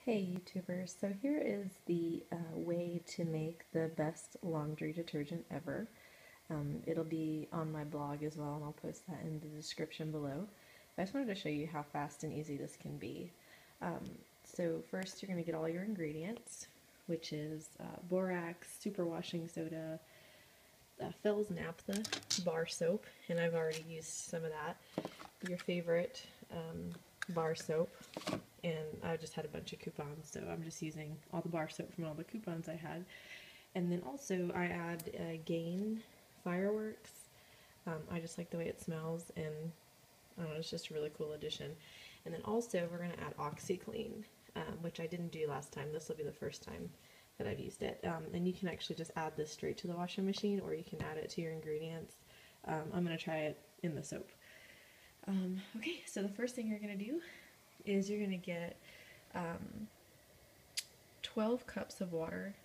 Hey YouTubers, so here is the way to make the best laundry detergent ever. It'll be on my blog as well, and I'll post that in the description below. I just wanted to show you how fast and easy this can be. So first you're going to get all your ingredients, which is Borax, Super washing soda, Phil's naphtha, bar soap, and I've already used some of that, your favorite bar soap, and I just had a bunch of coupons, so I'm just using all the bar soap from all the coupons I had. And then also I add Gain Fireworks. I just like the way it smells, and I don't know, it's just a really cool addition. And then also we're going to add OxyClean, which I didn't do last time. This will be the first time that I've used it. And you can actually just add this straight to the washing machine, or you can add it to your ingredients. I'm going to try it in the soap. Okay, so the first thing you're going to do is you're going to get 12 cups of water,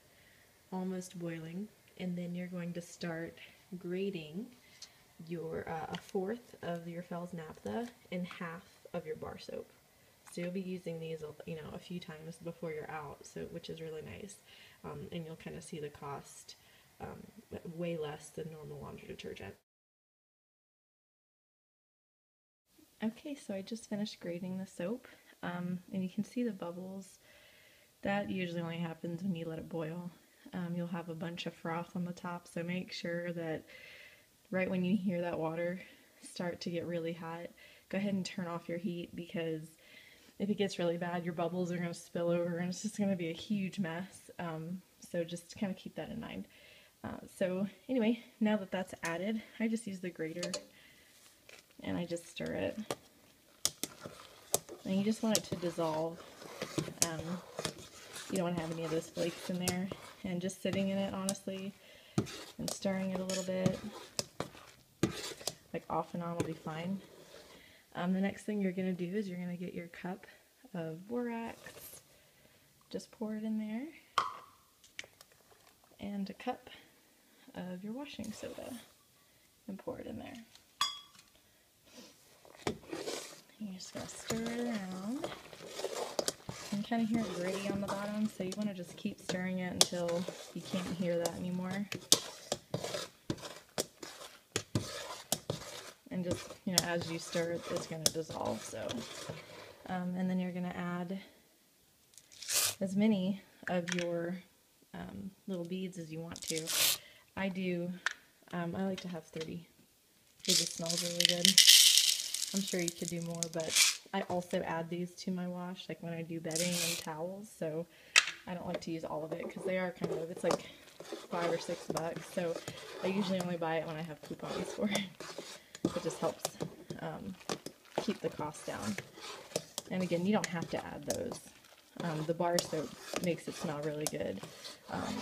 almost boiling, and then you're going to start grating your a fourth of your Phil's naphtha and half of your bar soap. So you'll be using these, a few times before you're out, so which is really nice, and you'll kind of see the cost way less than normal laundry detergent. Okay, so I just finished grating the soap, and you can see the bubbles. That usually only happens when you let it boil. You'll have a bunch of froth on the top, so make sure that right when you hear that water start to get really hot, go ahead and turn off your heat, because if it gets really bad, your bubbles are going to spill over and it's just going to be a huge mess. So just kind of keep that in mind. So anyway, now that that's added, I just use the grater and I just stir it. And you just want it to dissolve. You don't want to have any of those flakes in there. And just sitting in it, honestly, and stirring it a little bit, like off and on, will be fine. The next thing you're going to do is you're going to get your cup of borax, just pour it in there, and a cup of your washing soda, and pour it in there. You're just going to stir it around. You can kind of hear it gritty on the bottom, so you want to just keep stirring it until you can't hear that anymore. And just, as you stir it, it's going to dissolve. So, and then you're going to add as many of your little beads as you want to. I do, I like to have 30. It just smells really good. I'm sure you could do more, but I also add these to my wash, like when I do bedding and towels, so I don't like to use all of it, because they are kind of, it's like $5 or $6, so I usually only buy it when I have coupons for it. It just helps keep the cost down. And again, you don't have to add those. The bar soap makes it smell really good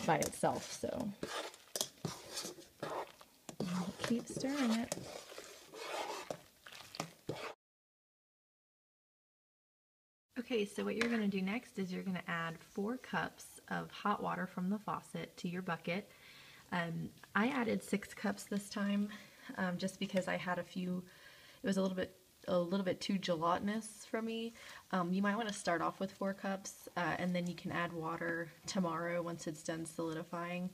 by itself, so keep stirring it. Okay, so what you're going to do next is you're going to add 4 cups of hot water from the faucet to your bucket. I added 6 cups this time, just because I had a few. It was a little bit too gelatinous for me. You might want to start off with 4 cups, and then you can add water tomorrow once it's done solidifying.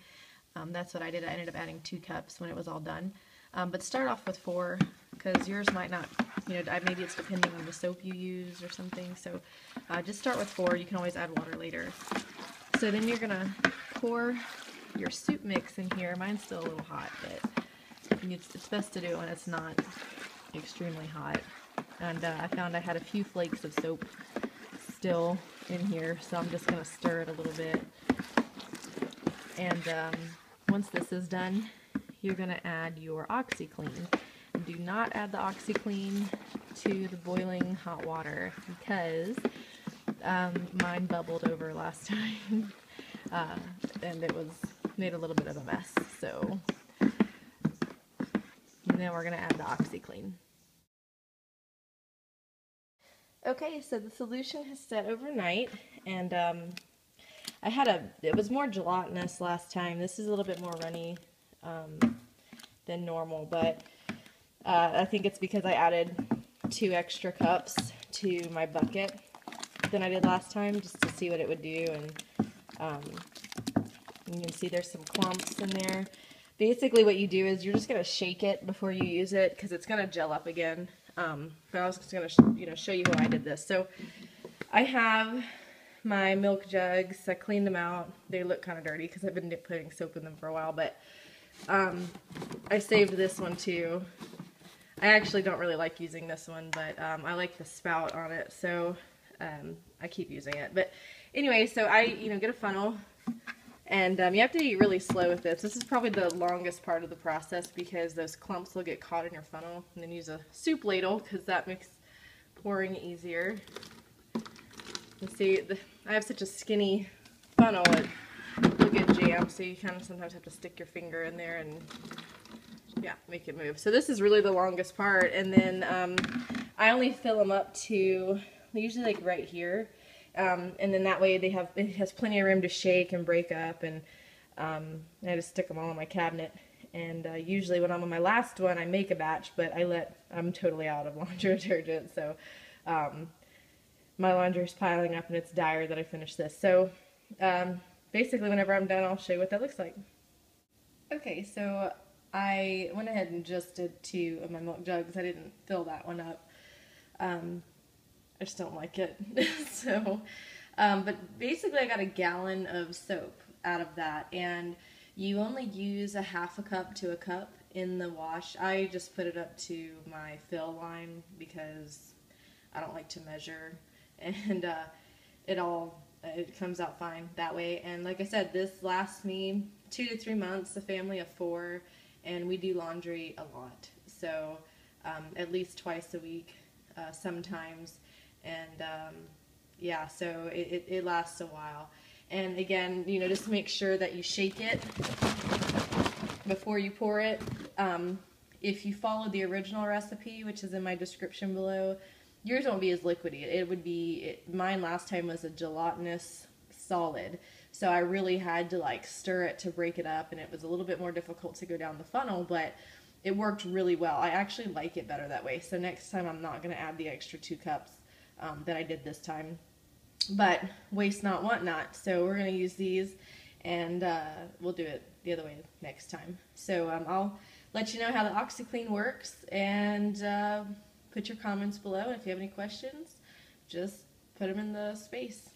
That's what I did. I ended up adding 2 cups when it was all done. But start off with 4, because yours might not, maybe it's depending on the soap you use or something. So just start with 4. You can always add water later. So then you're going to pour your soup mix in here. Mine's still a little hot, but it's best to do it when it's not extremely hot. And I found I had a few flakes of soap still in here, so I'm just going to stir it a little bit. And once this is done, you're going to add your OxyClean. Do not add the OxyClean to the boiling hot water, because mine bubbled over last time, and it made a little bit of a mess. So now we're going to add the OxyClean. Okay, so the solution has set overnight, and it was more gelatinous last time. This is a little bit more runny than normal, but I think it's because I added 2 extra cups to my bucket than I did last time, just to see what it would do. And you can see there's some clumps in there. Basically what you do is you're just going to shake it before you use it, because it's going to gel up again. But I was just going to show you how I did this. So I have my milk jugs. I cleaned them out. They look kind of dirty because I've been putting soap in them for a while, but I saved this one too. I actually don't really like using this one, but I like the spout on it, so I keep using it. But anyway, so I get a funnel, and you have to be really slow with this. This is probably the longest part of the process because those clumps will get caught in your funnel. And then use a soup ladle because that makes pouring easier. You see, I have such a skinny funnel, it will get jammed, so you kind of sometimes have to stick your finger in there and yeah, make it move. So this is really the longest part, and then I only fill them up to usually like right here, and then that way it has plenty of room to shake and break up, and I just stick them all in my cabinet. And usually when I'm on my last one, I make a batch, but I'm totally out of laundry detergent, so my laundry is piling up, and it's dire that I finish this. So basically whenever I'm done, I'll show you what that looks like. Okay, so I went ahead and just did 2 of my milk jugs. I didn't fill that one up. I just don't like it. So, but basically I got a gallon of soap out of that, and you only use a half a cup to a cup in the wash. I just put it up to my fill line because I don't like to measure, and it comes out fine that way. And like I said, this lasts me 2 to 3 months, a family of 4, and we do laundry a lot. So at least twice a week, sometimes, and yeah, so it lasts a while. And again, just make sure that you shake it before you pour it. If you follow the original recipe, which is in my description below, yours won't be as liquidy. It would be, mine last time was a gelatinous solid. So I really had to like stir it to break it up, and it was a little bit more difficult to go down the funnel, but it worked really well. I actually like it better that way. So next time I'm not going to add the extra 2 cups that I did this time. But waste not, want not. So we're going to use these, and we'll do it the other way next time. So I'll let you know how the OxyClean works, and put your comments below. If you have any questions, just put them in the space.